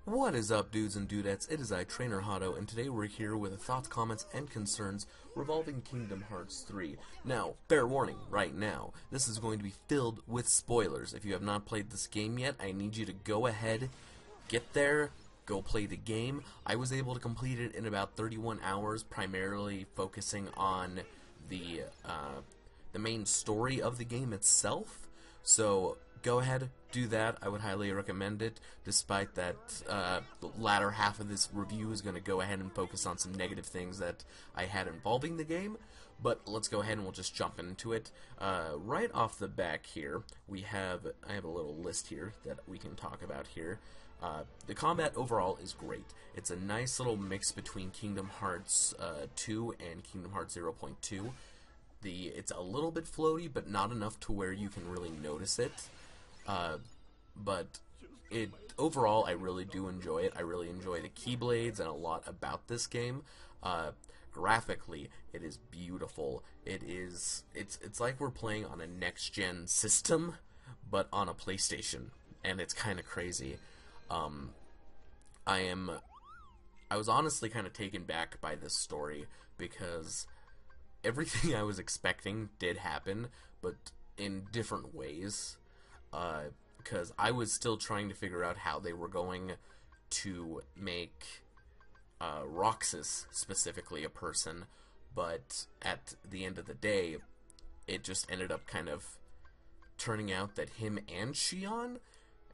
What is up, dudes and dudettes? It is I, Trainer Hado, and today we're here with thoughts, comments, and concerns revolving Kingdom Hearts 3. Now, fair warning, right now, this is going to be filled with spoilers. If you have not played this game yet, I need you to go ahead, get there, go play the game. I was able to complete it in about 31 hours, primarily focusing on the main story of the game itself. So go ahead, do that. I would highly recommend it, despite that the latter half of this review is going to go ahead and focus on some negative things that I had involving the game. But let's go ahead and we'll just jump into it. Right off the back here, I have a little list here that we can talk about here. The combat overall is great. It's a nice little mix between Kingdom Hearts 2 and Kingdom Hearts 0.2. It's a little bit floaty, but not enough to where you can really notice it. But overall, I really do enjoy it. I really enjoy the Keyblades and a lot about this game. Graphically, it is beautiful. It's like we're playing on a next-gen system, but on a PlayStation, and it's kind of crazy. I was honestly kind of taken back by this story because everything I was expecting did happen, but in different ways. Because I was still trying to figure out how they were going to make Roxas specifically a person, but at the end of the day, it just ended up kind of turning out that him and Xion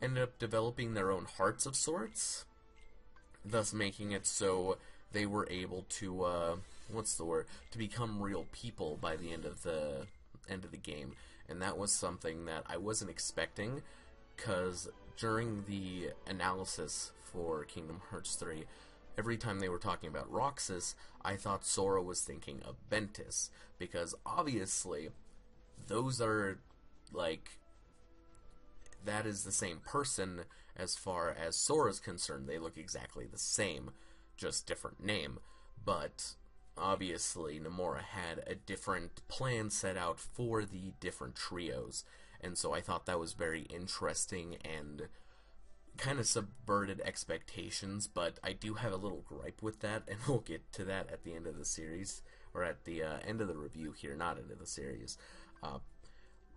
ended up developing their own hearts of sorts, thus making it so they were able to, to become real people by the end of the game. And that was something that I wasn't expecting, because during the analysis for Kingdom Hearts 3, every time they were talking about Roxas, I thought Sora was thinking of Ventus, because obviously those are, like, that is the same person as far as Sora's concerned. They look exactly the same, just different name. But obviously, Nomura had a different plan set out for the different trios, and so I thought that was very interesting and kind of subverted expectations, but I do have a little gripe with that, and we'll get to that at the end of the series, or at the end of the review here, not end of the series.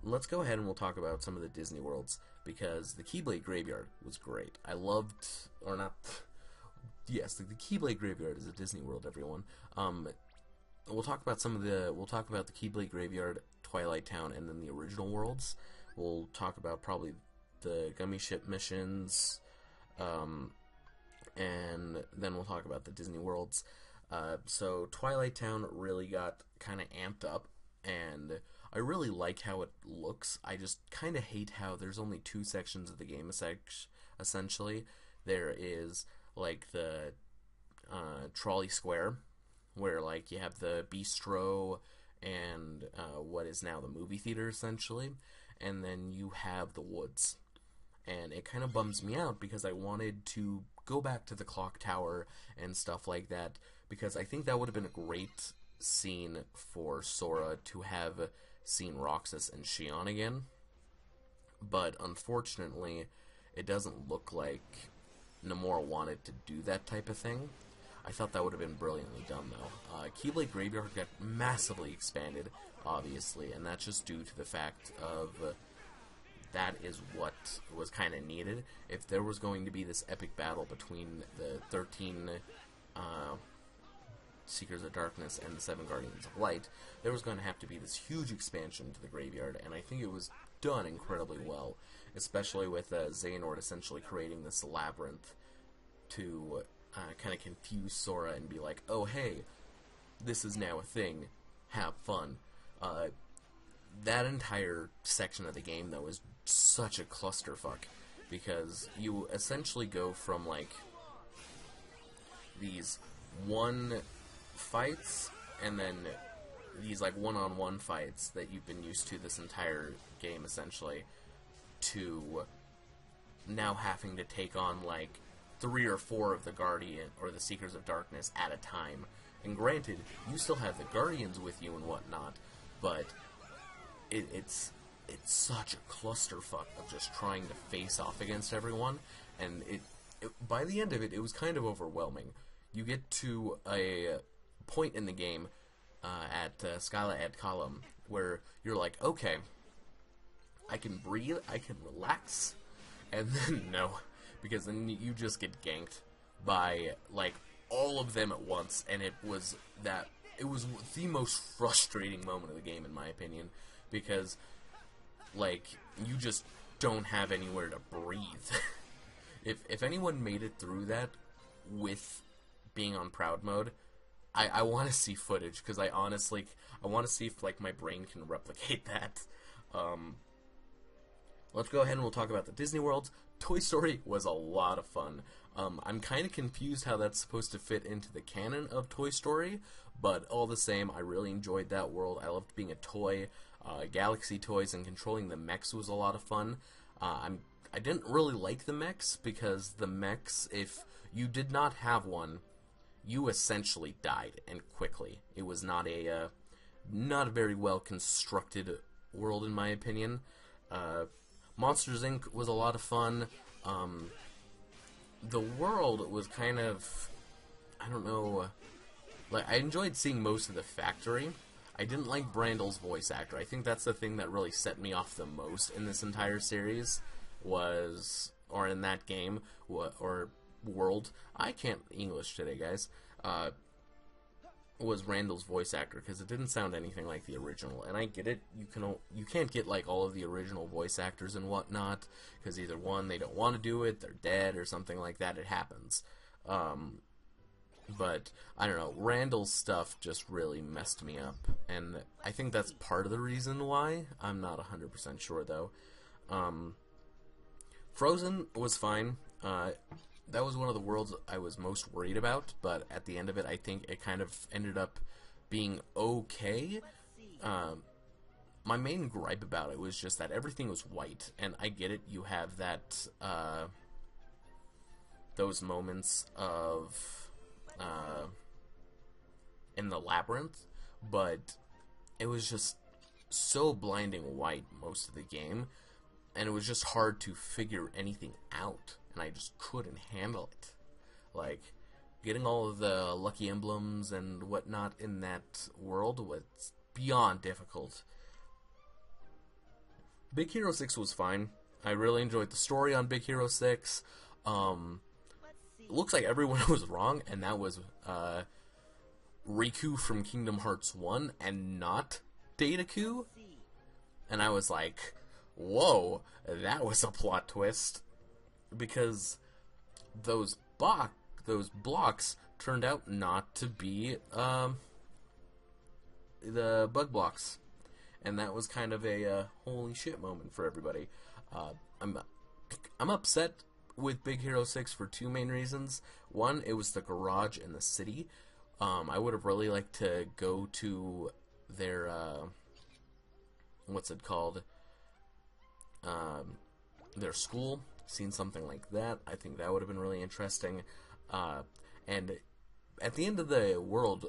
Let's go ahead and we'll talk about some of the Disney worlds, because the Keyblade Graveyard was great. I loved, or not... Yes, the Keyblade Graveyard is a Disney World, everyone. We'll talk about the Keyblade Graveyard, Twilight Town, and then the original worlds. We'll talk about probably the Gummy Ship missions, and then we'll talk about the Disney worlds. So Twilight Town really got kind of amped up, and I really like how it looks. I just kind of hate how there's only two sections of the game, essentially. There is like the trolley square, where like you have the bistro and what is now the movie theater, essentially, and then you have the woods. And it kind of bums me out because I wanted to go back to the clock tower and stuff like that, because I think that would have been a great scene for Sora to have seen Roxas and Xion again. But unfortunately, it doesn't look like Nomura wanted to do that type of thing. I thought that would have been brilliantly done, though. Keyblade Graveyard got massively expanded, obviously, and that's just due to the fact of that is what was kind of needed. If there was going to be this epic battle between the 13 Seekers of Darkness and the 7 Guardians of Light, there was going to have to be this huge expansion to the graveyard, and I think it was done incredibly well, especially with Xehanort essentially creating this labyrinth to kind of confuse Sora and be like, oh hey, this is now a thing, have fun. That entire section of the game, though, is such a clusterfuck, because you essentially go from like these one fights and then these like one-on-one fights that you've been used to this entire game, essentially, to now having to take on like 3 or 4 of the Guardian or the Seekers of Darkness at a time. And granted, you still have the Guardians with you and whatnot, but it's such a clusterfuck of just trying to face off against everyone, and by the end of it, it was kind of overwhelming. You get to a point in the game at Scala ad Column where you're like, okay, I can breathe, I can relax, and then no, because then you just get ganked by like all of them at once, and it was the most frustrating moment of the game in my opinion, because like you just don't have anywhere to breathe. If anyone made it through that with being on proud mode, I want to see footage, because I want to see if like my brain can replicate that. Let's go ahead and we'll talk about the Disney Worlds. Toy Story was a lot of fun. I'm kind of confused how that's supposed to fit into the canon of Toy Story, but all the same, I really enjoyed that world. I loved being a toy. Galaxy toys and controlling the mechs was a lot of fun. I didn't really like the mechs, because the mechs, if you did not have one, you essentially died, and quickly. It was not a very well constructed world in my opinion. Monsters Inc. was a lot of fun. The world was kind of, I don't know, like I enjoyed seeing most of the factory. I didn't like Brandel's voice actor. I think that's the thing that really set me off the most in this entire series, or in that game, or world. I can't English today, guys. Was Randall's voice actor, because it didn't sound anything like the original. And I get it, you can't get like all of the original voice actors and whatnot, because either one, they don't want to do it, they're dead, or something like that. It happens. But I don't know, Randall's stuff just really messed me up, and I think that's part of the reason why. I'm not 100% sure though. Frozen was fine. That was one of the worlds I was most worried about, but at the end of it, I think it kind of ended up being okay. My main gripe about it was just that everything was white, and I get it, you have that, those moments of, in the labyrinth, but it was just so blinding white most of the game, and it was just hard to figure anything out, and I just couldn't handle it. Like, getting all of the lucky emblems and whatnot in that world was beyond difficult. Big Hero 6 was fine. I really enjoyed the story on Big Hero 6. Looks like everyone was wrong, and that was Riku from Kingdom Hearts 1 and not Dataku. And I was like, whoa, that was a plot twist, because those blocks turned out not to be the bug blocks, and that was kind of a holy shit moment for everybody. I'm upset with Big Hero 6 for two main reasons. One, it was the garage in the city. I would have really liked to go to their what's it called? Their school, seen something like that. I think that would have been really interesting. And at the end of the world,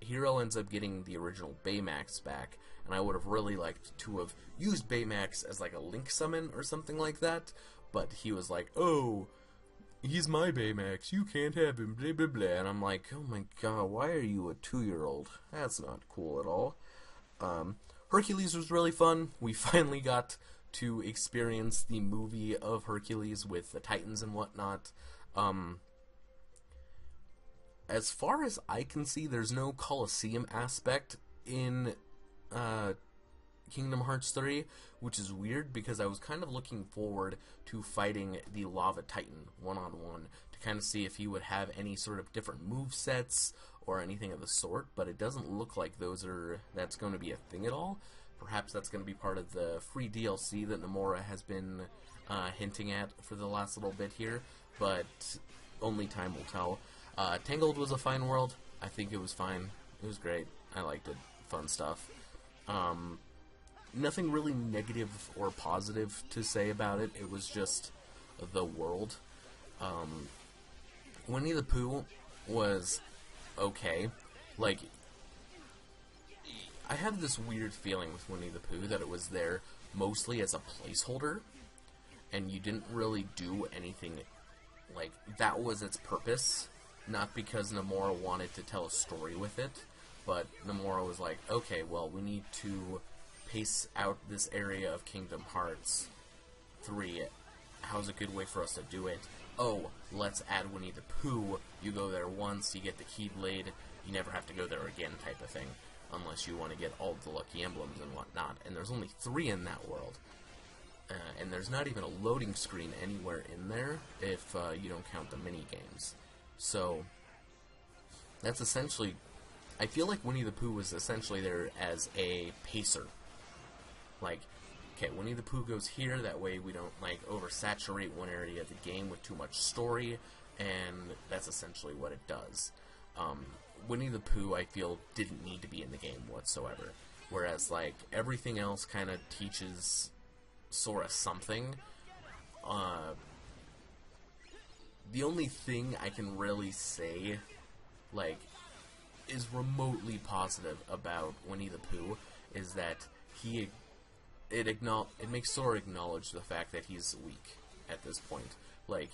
Hero ends up getting the original Baymax back, and I would have really liked to have used Baymax as like a Link summon or something like that, but he was like, oh, he's my Baymax, you can't have him, blah blah blah, and I'm like, oh my god, why are you a 2-year-old? That's not cool at all. Hercules was really fun. We finally got to experience the movie of Hercules with the Titans and whatnot. As far as I can see, there's no Colosseum aspect in Kingdom Hearts 3, which is weird, because I was kind of looking forward to fighting the Lava Titan one-on-one to kind of see if he would have any sort of different movesets or anything of the sort, but it doesn't look like that's going to be a thing at all. Perhaps that's going to be part of the free DLC that Nomura has been hinting at for the last little bit here, but only time will tell. Tangled was a fine world. I think it was fine. It was great. I liked it. Fun stuff. Nothing really negative or positive to say about it. It was just the world. Winnie the Pooh was okay. Like, I had this weird feeling with Winnie the Pooh that it was there mostly as a placeholder, and you didn't really do anything like, that was its purpose, not because Nomura wanted to tell a story with it, but Nomura was like, okay, well, we need to pace out this area of Kingdom Hearts 3. How's a good way for us to do it? Oh, let's add Winnie the Pooh. You go there once, you get the Keyblade, you never have to go there again type of thing, unless you want to get all the lucky emblems and whatnot. And there's only 3 in that world. And there's not even a loading screen anywhere in there if you don't count the mini-games. So, that's essentially... I feel like Winnie the Pooh was essentially there as a pacer. Like, okay, Winnie the Pooh goes here, that way we don't, like, oversaturate one area of the game with too much story, and that's essentially what it does. Winnie the Pooh, I feel, didn't need to be in the game whatsoever. Whereas, like, everything else kind of teaches Sora something. The only thing I can really say, like, is remotely positive about Winnie the Pooh is that it makes Sora acknowledge the fact that he's weak at this point. Like,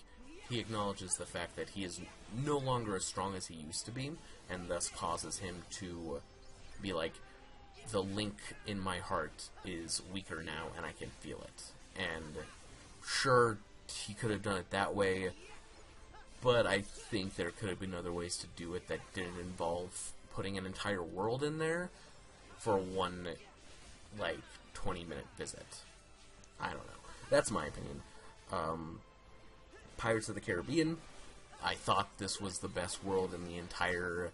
he acknowledges the fact that he is no longer as strong as he used to be, and thus causes him to be like, the link in my heart is weaker now, and I can feel it. And sure, he could have done it that way, but I think there could have been other ways to do it that didn't involve putting an entire world in there for one, like, 20-minute visit. I don't know. That's my opinion. Pirates of the Caribbean, I thought this was the best world in the entire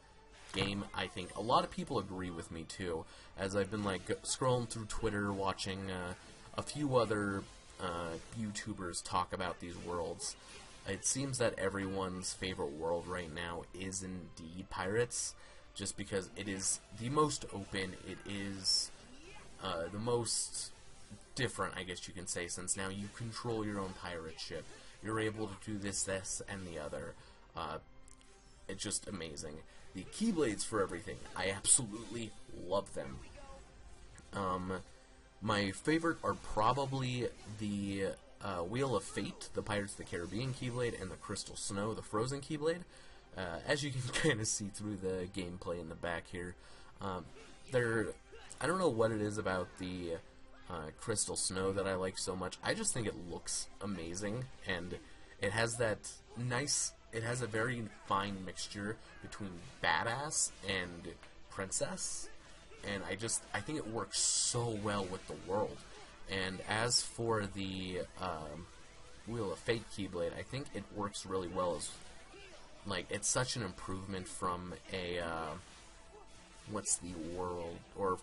game. I think a lot of people agree with me, too, as I've been, like, scrolling through Twitter, watching a few other YouTubers talk about these worlds. It seems that everyone's favorite world right now is indeed Pirates, just because it is the most open, it is the most different, I guess you can say, since now you control your own pirate ship. You're able to do this, and the other. It's just amazing. The Keyblades for everything, I absolutely love them. My favorite are probably the Wheel of Fate, the Pirates of the Caribbean Keyblade, and the Crystal Snow, the Frozen Keyblade. As you can kind of see through the gameplay in the back here, I don't know what it is about the Crystal Snow that I like so much. I just think it looks amazing, and it has that nice, it has a very fine mixture between badass and princess, and I think it works so well with the world. And as for the Wheel of Fate Keyblade, I think it works really well as, like, it's such an improvement from a, what's the world, or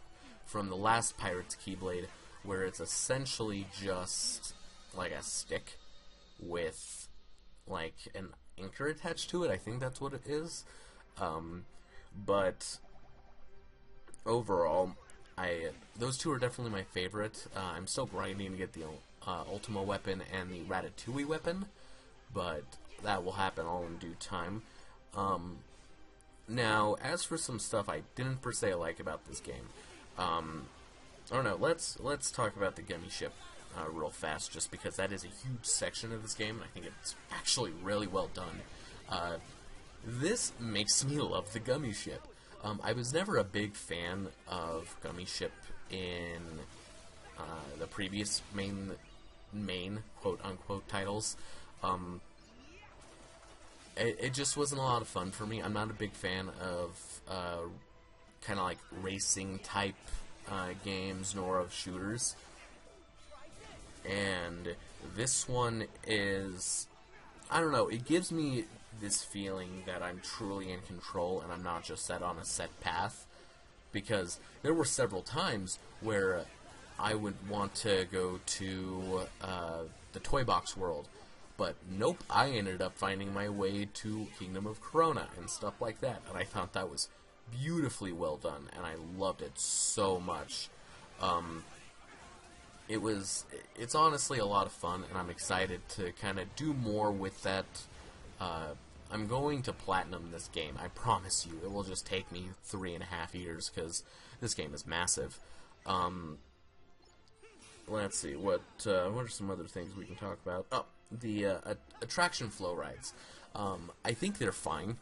from the last Pirates Keyblade, where it's essentially just, like, a stick with, like, an anchor attached to it. I think that's what it is. But overall, those two are definitely my favorite. I'm still grinding to get the Ultima weapon and the Ratatouille weapon, but that will happen all in due time. Now, as for some stuff I didn't per se like about this game, I don't know, let's talk about the Gummy Ship real fast, just because that is a huge section of this game, and I think it's actually really well done. This makes me love the Gummy Ship. I was never a big fan of Gummy Ship in the previous main quote-unquote titles. It just wasn't a lot of fun for me. I'm not a big fan of kind of like racing-type games, nor of shooters. And this one is, I don't know, it gives me this feeling that I'm truly in control and I'm not just set on a set path, because there were several times where I would want to go to the Toy Box world, but nope, I ended up finding my way to Kingdom of Corona and stuff like that, and I thought that was beautifully well done, and I loved it so much. It's honestly a lot of fun, and I'm excited to kind of do more with that. I'm going to platinum this game, I promise you. It will just take me 3.5 years, because this game is massive. Let's see, what are some other things we can talk about? Oh, attraction flow rides. I think they're fine.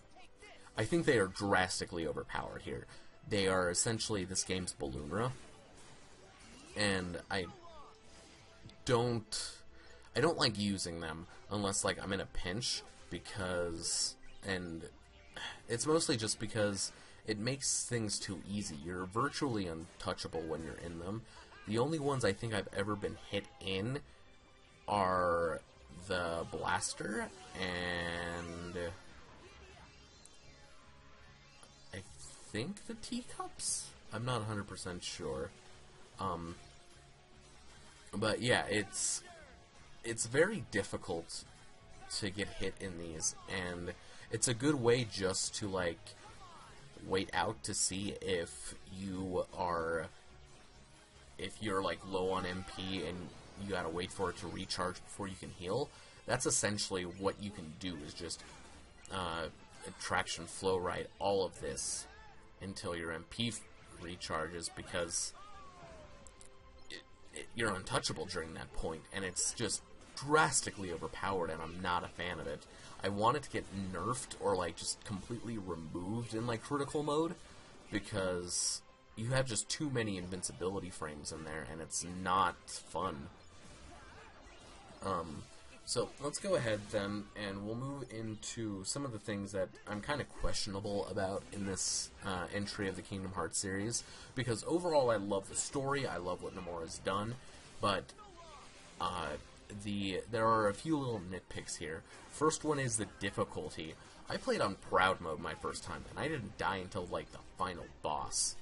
I think they are drastically overpowered here. They are essentially this game's Balloonra, and I don't like using them unless like I'm in a pinch, because, and it's mostly just because it makes things too easy. You're virtually untouchable when you're in them. The only ones I think I've ever been hit in are the Blaster and I think the Teacups? I'm not 100% sure. But yeah, it's very difficult to get hit in these, and it's a good way just to like wait out to see if you're like low on MP and you gotta wait for it to recharge before you can heal. That's essentially what you can do, is just attraction flow ride all of this until your MP recharges, because you're untouchable during that point, and it's just drastically overpowered, and I'm not a fan of it. I want it to get nerfed or like just completely removed in like critical mode, because you have just too many invincibility frames in there, and it's not fun. So let's go ahead then, and we'll move into some of the things that I'm kind of questionable about in this entry of the Kingdom Hearts series, because overall I love the story, I love what Nomura's done, but there are a few little nitpicks here. First one is the difficulty. I played on Proud Mode my first time, and I didn't die until like the final boss.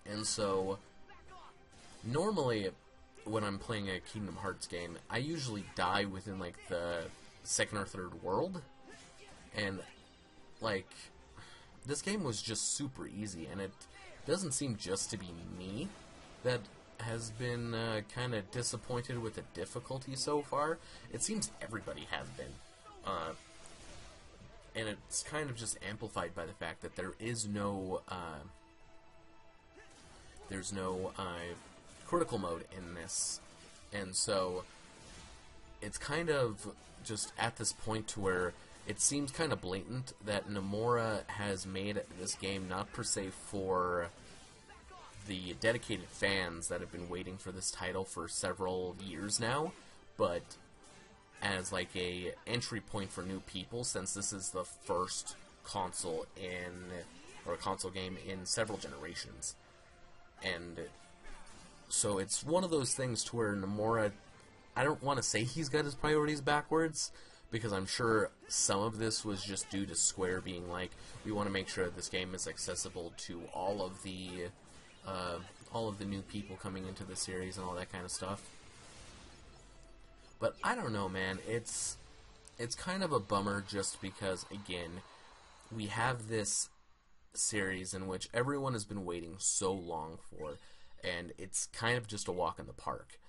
And so, normally, when I'm playing a Kingdom Hearts game, I usually die within, like, the second or third world. And, like, this game was just super easy, and it doesn't seem just to be me that has been kind of disappointed with the difficulty so far. It seems everybody has been. And it's kind of just amplified by the fact that there's no critical mode in this, and so it's kind of just at this point to where it seems kind of blatant that Nomura has made this game not per se for the dedicated fans that have been waiting for this title for several years now, but as like a entry point for new people, since this is the first console game in several generations. And so it's one of those things to where Nomura, I don't want to say he's got his priorities backwards, because I'm sure some of this was just due to Square being like, we want to make sure that this game is accessible to all of the new people coming into the series and all that kind of stuff. But I don't know, man. It's kind of a bummer, just because, again, we have this series in which everyone has been waiting so long for, and it's kind of just a walk in the park.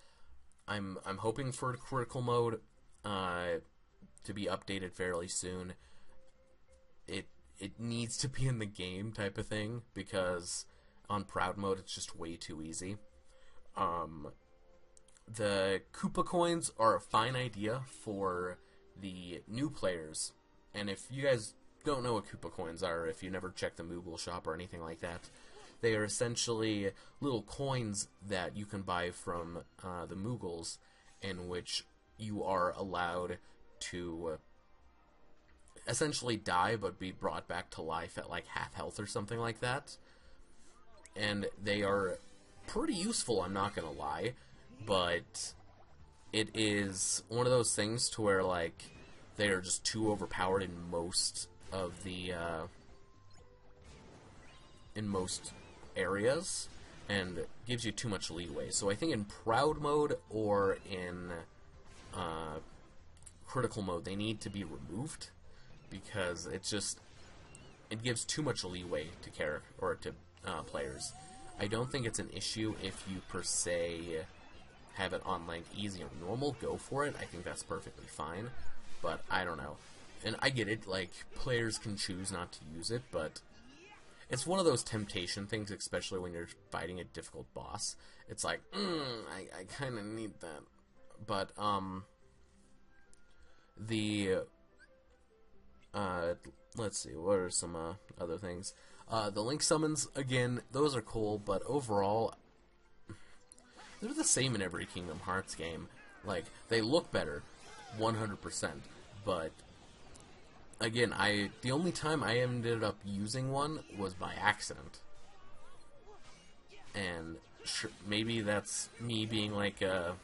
I'm hoping for critical mode to be updated fairly soon. It needs to be in the game type of thing, because on Proud Mode it's just way too easy. The Koopa coins are a fine idea for the new players, and if you guys don't know what Koopa coins are, if you never checked the Moogle shop or anything like that, they are essentially little coins that you can buy from the Moogles, in which you are allowed to essentially die but be brought back to life at like half health or something like that. And they are pretty useful, I'm not gonna lie, but it is one of those things to where like they are just too overpowered in most of the areas, and gives you too much leeway. So I think in Proud Mode or in critical mode they need to be removed, because it gives too much leeway to players. I don't think it's an issue if you per se have it on like easy or normal. Go for it. I think that's perfectly fine. But I don't know. And I get it, like, players can choose not to use it, but it's one of those temptation things, especially when you're fighting a difficult boss. It's like, I kind of need that. But, The let's see, what are some other things? The Link summons, again, those are cool, but overall, they're the same in every Kingdom Hearts game. Like, they look better, 100%, but again, the only time I ended up using one was by accident. And maybe that's me being like a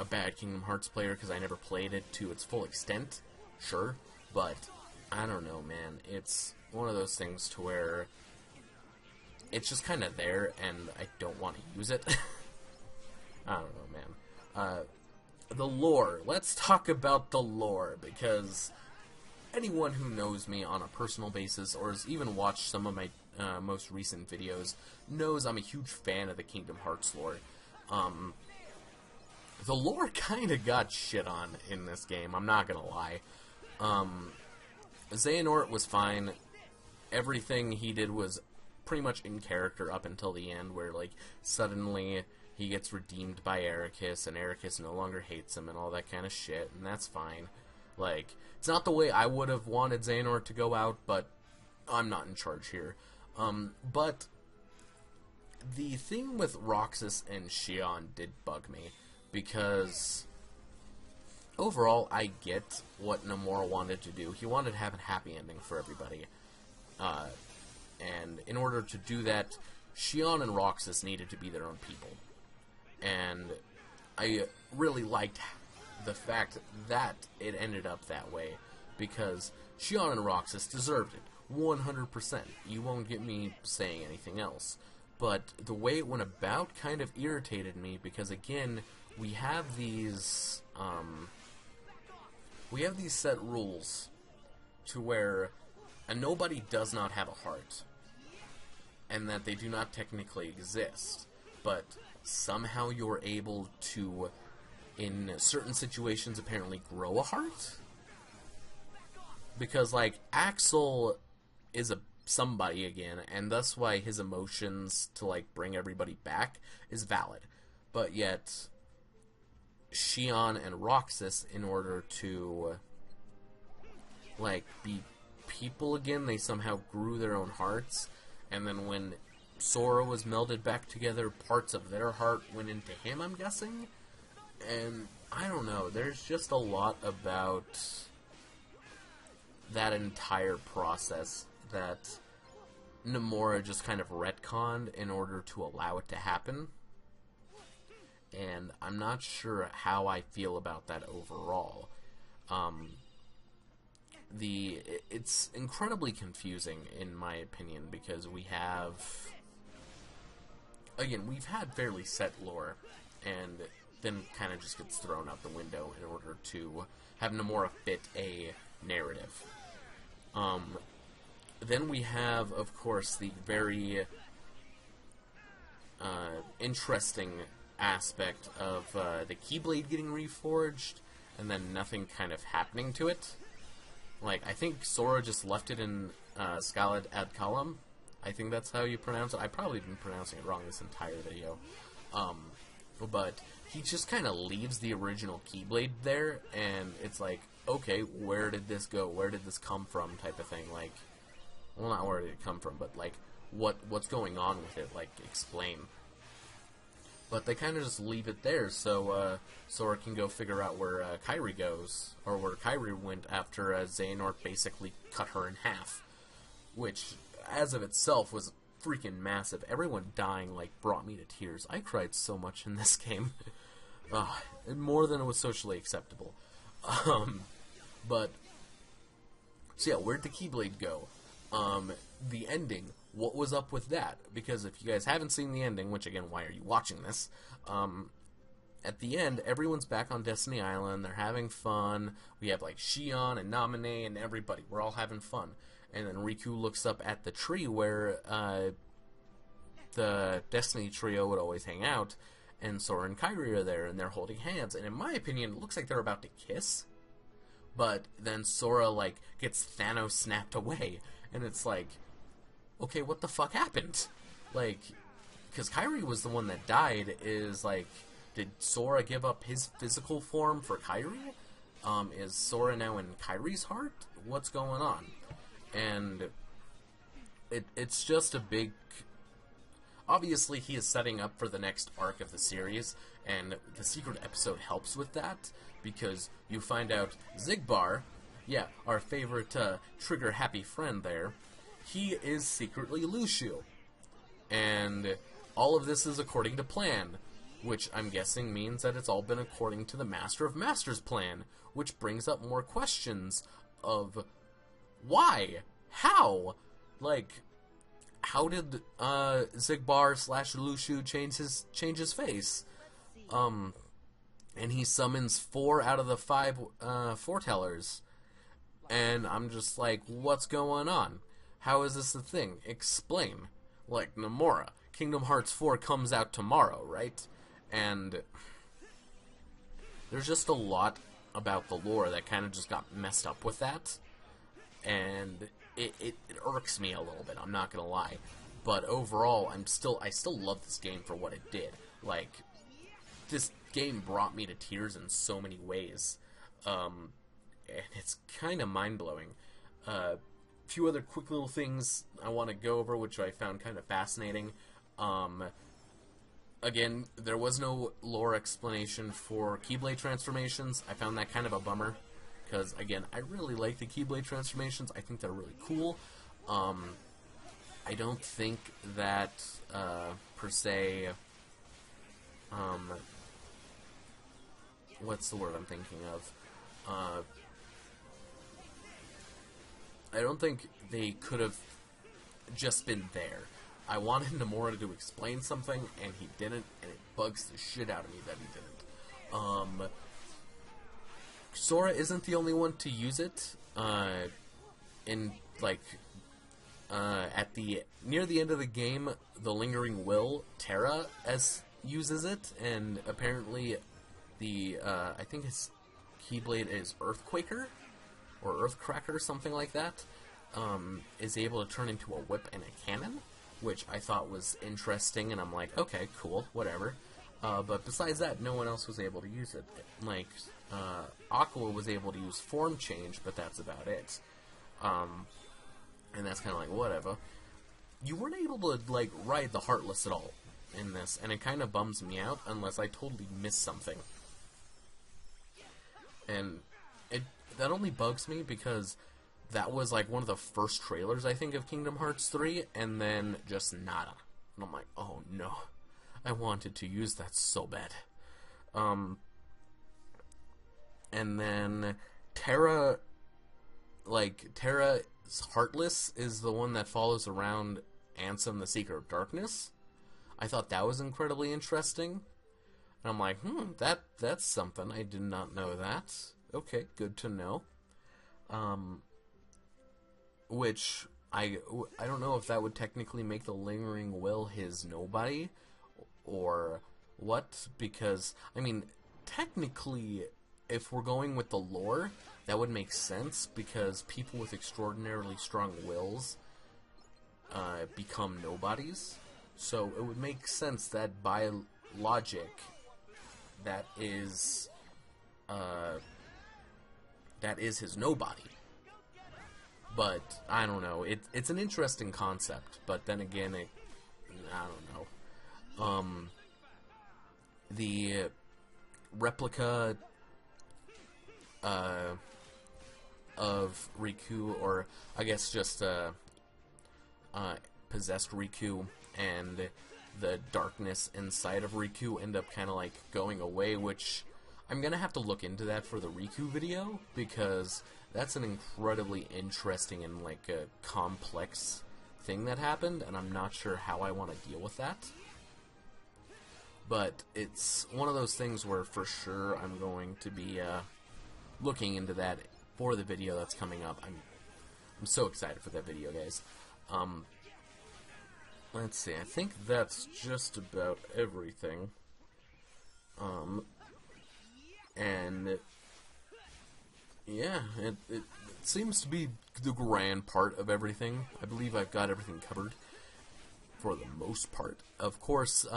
bad Kingdom Hearts player because I never played it to its full extent. Sure, but I don't know, man. It's one of those things to where it's just kind of there, and I don't want to use it. I don't know, man. The lore. Let's talk about the lore, because anyone who knows me on a personal basis, or has even watched some of my most recent videos, knows I'm a huge fan of the Kingdom Hearts lore. The lore kind of got shit on in this game, I'm not gonna lie. Xehanort was fine. Everything he did was pretty much in character up until the end, where, like, suddenly he gets redeemed by Ericus, and Ericus no longer hates him, and all that kind of shit, and that's fine. Like, it's not the way I would have wanted Xehanort to go out, but I'm not in charge here. But the thing with Roxas and Xion did bug me, because overall, I get what Nomura wanted to do. He wanted to have a happy ending for everybody. And in order to do that, Xion and Roxas needed to be their own people. And I really liked the fact that it ended up that way, because Xion and Roxas deserved it, 100%. You won't get me saying anything else. But the way it went about kind of irritated me, because again, we have these set rules to where a nobody does not have a heart, and that they do not technically exist, but somehow you're able to, in certain situations, apparently grow a heart? Because, like, Axel is a somebody again, and that's why his emotions to, like, bring everybody back is valid. But yet, Xion and Roxas, in order to, like, be people again, they somehow grew their own hearts, and then when Sora was melded back together, parts of their heart went into him, I'm guessing? And I don't know, there's just a lot about that entire process that Nomura just kind of retconned in order to allow it to happen. And I'm not sure how I feel about that overall. It's incredibly confusing, in my opinion, because we have... Again, we've had fairly set lore, and then kind of just gets thrown out the window in order to have Nomura fit a narrative. Then we have, of course, the very interesting aspect of the Keyblade getting reforged, and then nothing kind of happening to it. Like, I think Sora just left it in Scaled Ad Kalam. I think that's how you pronounce it. I've probably been pronouncing it wrong this entire video. But he just kind of leaves the original Keyblade there, and it's like, okay, where did this go? Where did this come from? Type of thing. Like, well, not where did it come from, but, like, what's going on with it? Like, explain. But they kind of just leave it there, so Sora can go figure out where Kairi goes, or where Kairi went after Xehanort basically cut her in half, which, as of itself, was freaking massive. Everyone dying, like, brought me to tears. I cried so much in this game. More than it was socially acceptable. But, so yeah, where'd the Keyblade go? The ending, what was up with that? Because if you guys haven't seen the ending, which again, why are you watching this? At the end, everyone's back on Destiny Island, they're having fun, we have like Xion and Naminé and everybody, we're all having fun. And then Riku looks up at the tree where the Destiny trio would always hang out, and Sora and Kairi are there, and they're holding hands, and in my opinion, it looks like they're about to kiss. But then Sora, like, gets Thanos snapped away, and it's like, okay, what the fuck happened? Like, because Kairi was the one that died, is like, did Sora give up his physical form for Kairi? Is Sora now in Kyrie's heart? What's going on? And it's just a big... Obviously, he is setting up for the next arc of the series, and the secret episode helps with that, because you find out Xigbar, yeah, our favorite trigger-happy friend there, he is secretly Lushu. And all of this is according to plan, which I'm guessing means that it's all been according to the Master of Masters plan, which brings up more questions of why? How? Like, how did Xigbar / Lushu change his face? And he summons 4 out of the 5 foretellers. And I'm just like, what's going on? How is this a thing? Explain. Like, Nomura, Kingdom Hearts 4 comes out tomorrow, right? And there's just a lot about the lore that kind of just got messed up with that. And it irks me a little bit, I'm not gonna lie. But overall, I still love this game for what it did. Like, this game brought me to tears in so many ways. And it's kind of mind-blowing. A few other quick little things I want to go over, which I found kind of fascinating. Again, there was no lore explanation for Keyblade transformations. I found that kind of a bummer, because, again, I really like the Keyblade transformations. I think they're really cool. I don't think that, per se, what's the word I'm thinking of? I don't think they could have just been there. I wanted Nomura to explain something, and he didn't, and it bugs the shit out of me that he didn't. Sora isn't the only one to use it. Near the end of the game, the Lingering Will, Terra, uses it, and apparently I think his Keyblade is Earthquaker, or Earthcracker, something like that, is able to turn into a whip and a cannon, which I thought was interesting, and I'm like, okay, cool, whatever. But besides that, no one else was able to use it. Like, Aqua was able to use Form Change, but that's about it. And that's kind of like, whatever. You weren't able to, like, ride the Heartless at all in this, and it kind of bums me out unless I totally missed something. And that only bugs me because that was, like, one of the first trailers, I think, of Kingdom Hearts 3, and then just nada. And I'm like, oh, no. I wanted to use that so bad. And then Terra's Heartless is the one that follows around Ansem, the Seeker of Darkness. I thought that was incredibly interesting. And I'm like, that's something. I did not know that. Okay, good to know. Which, I don't know if that would technically make the Lingering Will his nobody, or what, because, I mean, technically, if we're going with the lore, that would make sense, because people with extraordinarily strong wills become nobodies. So it would make sense that by logic, that is his nobody. But I don't know. It's an interesting concept, but then again, I don't know. The replica of Riku, or I guess just possessed Riku, and the darkness inside of Riku end up kind of like going away, which I'm gonna have to look into that for the Riku video, because that's an incredibly interesting and like a complex thing that happened, and I'm not sure how I want to deal with that. But it's one of those things where for sure I'm going to be looking into that for the video that's coming up. I'm so excited for that video, guys. Let's see, I think that's just about everything. And yeah, it seems to be the grand part of everything. I believe I've got everything covered for the most part. Of course,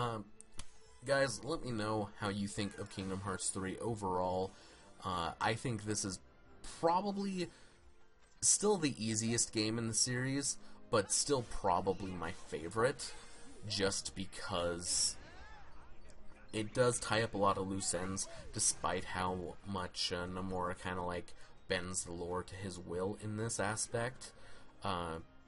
guys, let me know how you think of Kingdom Hearts 3 overall. I think this is probably still the easiest game in the series, but still probably my favorite, just because it does tie up a lot of loose ends, despite how much Nomura kind of like bends the lore to his will in this aspect.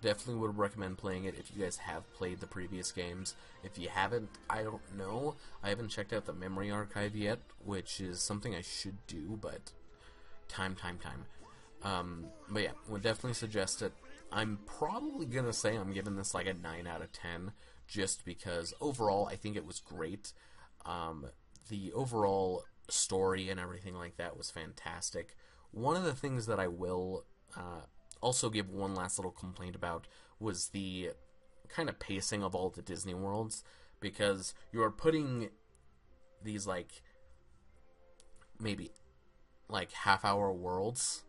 Definitely would recommend playing it if you guys have played the previous games. If you haven't, I don't know. I haven't checked out the memory archive yet, which is something I should do, but time. But yeah, would definitely suggest it. I'm probably gonna say I'm giving this like a 9 out of 10, just because overall I think it was great. The overall story and everything like that was fantastic. One of the things that I will also give one last little complaint about was the kind of pacing of all the Disney worlds, because you are putting these like maybe like half-hour worlds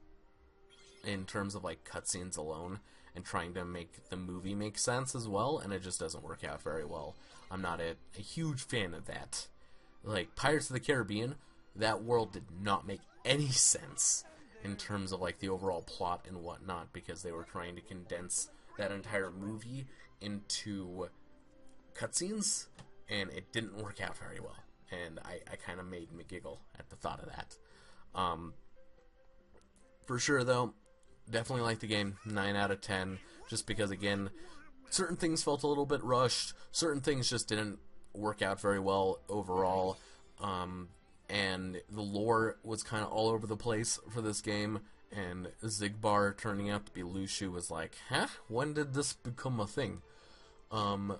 in terms of like cutscenes alone, and trying to make the movie make sense as well, and it just doesn't work out very well. I'm not a huge fan of that. Like Pirates of the Caribbean, that world did not make any sense in terms of like the overall plot and whatnot, because they were trying to condense that entire movie into cutscenes, and it didn't work out very well. And I kind of made me giggle at the thought of that. For sure, though, definitely like the game. 9 out of 10, just because, again, certain things felt a little bit rushed. Certain things just didn't work out very well overall. And the lore was kind of all over the place for this game, and Zigbar turning out to be Lushu was like, huh? When did this become a thing? But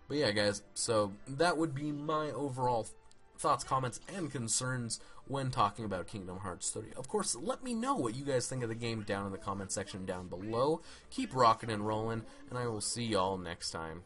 yeah, guys, so that would be my overall thoughts, comments, and concerns when talking about Kingdom Hearts 3. Of course, let me know what you guys think of the game down in the comment section down below. Keep rocking and rolling, and I will see y'all next time.